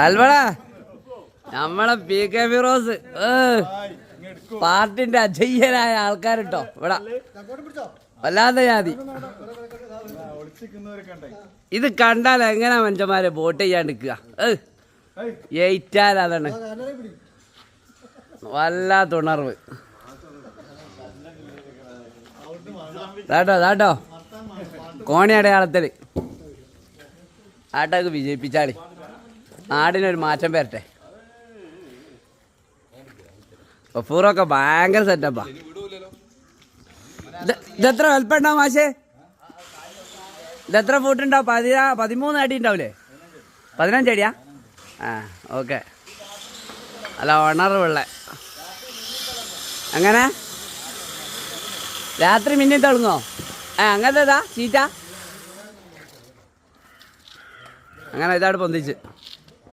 അൽവടാ നമ്മളെ P K Firoz പാർട്ടിന്റെ അജയ്യനായ ആൾക്കാരുട്ടോ ഇവിടെ വല്ലാത്ത ജാതി. ഇത് കണ്ടാൽ എങ്ങനെയാ മനുഷ്യന്മാരെ വോട്ട് ചെയ്യാൻ നിൽക്കുക? ഏറ്റാൽ അതാണ് വല്ലാത്ത ഉണർവ്. താട്ടോ കോണി അടയാളത്തിൽ ആട്ടൊക്കെ വിജയിപ്പിച്ചാളി, നാടിനൊരു മാറ്റം വരട്ടെ. ഗഫൂറൊക്കെ ഭയങ്കര സെറ്റപ്പാ. ഇതെത്ര വലുപ്പുണ്ടാവും മാഷേ? ഇതെത്ര ഫൂട്ടുണ്ടാവും? 13 അടി ഉണ്ടാവില്ലേ? 15 അടിയാ? ആ ഓക്കെ. അല്ല ഉണർവുള്ള അങ്ങനെ രാത്രി മിന്നി തുടങ്ങോ? അങ്ങനത്തേതാ സീറ്റാ? അങ്ങനെ ഇതാണ് പൊന്തിച്ച്